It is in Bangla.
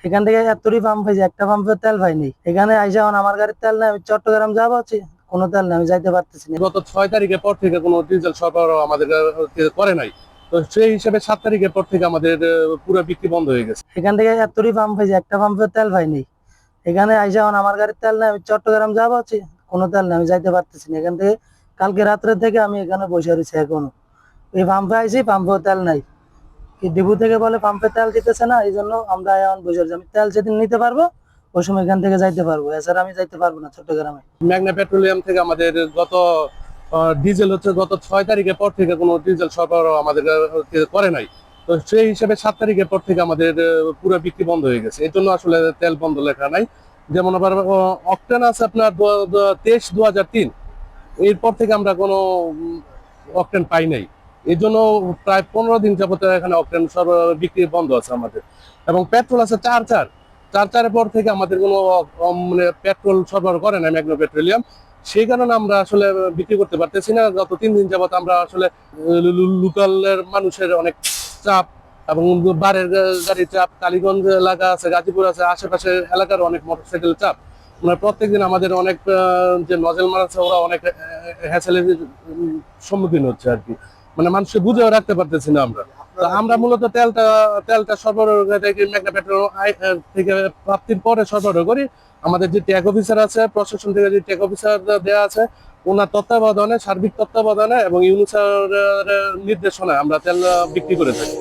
এখান থেকে এতটি পাম্প হয়েছে, একটা পাম্পে তেল পাইনি। এখানে আইসা এখন আমার গাড়ির তেল নেই, আমি চট্টগ্রাম যাবো, কোনো তেল নেই, আমি যাইতে পারতেছি না। গত 6 তারিখের পর থেকে কোনো ডিজেল সরবরাহ আমাদের করে নাই। তো সেই হিসেবে 7 তারিখের পর থেকে আমাদের পুরো বিক্রি বন্ধ হয়ে গেছে। এখান থেকে এতটি পাম্প হয়েছে, একটা পাম্পে তেল পাইনি। এখানে আইসা এখন আমার গাড়ির তেল নেই, আমি চট্টগ্রাম যাবো, কোনো তেল নেই, আমি যাইতে পারতেছি না। এখান থেকে কালকে রাত্রে থেকে আমি এখানে বসে রয়েছি এখনো। এই পাম্পে আইসি, পাম্পেও তেল নাই। কি ডিপু থেকে বলে পাম্পে তেল দিতেছে না, এই জন্য আমরা এখন বসে রয়েছি। আমি তেল যেদিন নিতে পারবো ওই সময় এখান থেকে যাইতে পারবো, এছাড়া আমি যাইতে পারবো না চট্টগ্রামে। ম্যাগনা পেট্রোলিয়াম থেকে আমাদের গত ডিজেল হচ্ছে গত 6 তারিখের পর থেকে কোনো ডিজেল সরবরাহ আমাদের করে নাই। তো সেই হিসেবে 7 তারিখের পর থেকে আমাদের পুরো বিক্রি বন্ধ হয়ে গেছে। এই জন্য আসলে তেল বন্ধ লেখা নাই। যেমন আবার অকটেন আছে আপনার 23-2003, এরপর থেকে আমরা কোনো অকটেন পাই নাই। এই জন্য প্রায় 15 দিন যাবত এখানে অকটেন বিক্রি বন্ধ আছে আমাদের। এবং পেট্রোল আছে 4-4 পর থেকে আমাদের কোনো মানে পেট্রোল সরবরাহ করে না ম্যাগনা পেট্রোলিয়াম। সেই কারণে আমরা আসলে বিক্রি করতে পারতেছি না। গত 3 দিন যাবত আমরা আসলে লোকালের মানুষের অনেক চাপ এবং বারের গাড়ির চাপ, কালীগঞ্জ এলাকা আছে, গাজীপুর আছে, আশেপাশের এলাকার অনেক মোটরসাইকেল চাপ। মানে প্রত্যেকদিন আমাদের অনেক যে নজেল মার আছে ওরা অনেক হ্যাসেলের সম্মুখীন হচ্ছে আর কি। মানে মানুষকে বুঝেও রাখতে পারতেছি না আমরা। তো আমরা মূলত তেলটা সরবরাহ থেকে ম্যাগনা পেট্রোল থেকে প্রাপ্তির পরে সরবরাহ করি। আমাদের যে ট্যাগ অফিসার আছে, প্রশাসন থেকে যে ট্যাগ অফিসার দেওয়া আছে, ওনার তত্ত্বাবধানে, সার্বিক তত্ত্বাবধানে এবং ইউনুসের নির্দেশনায় আমরা তেল বিক্রি করে থাকি।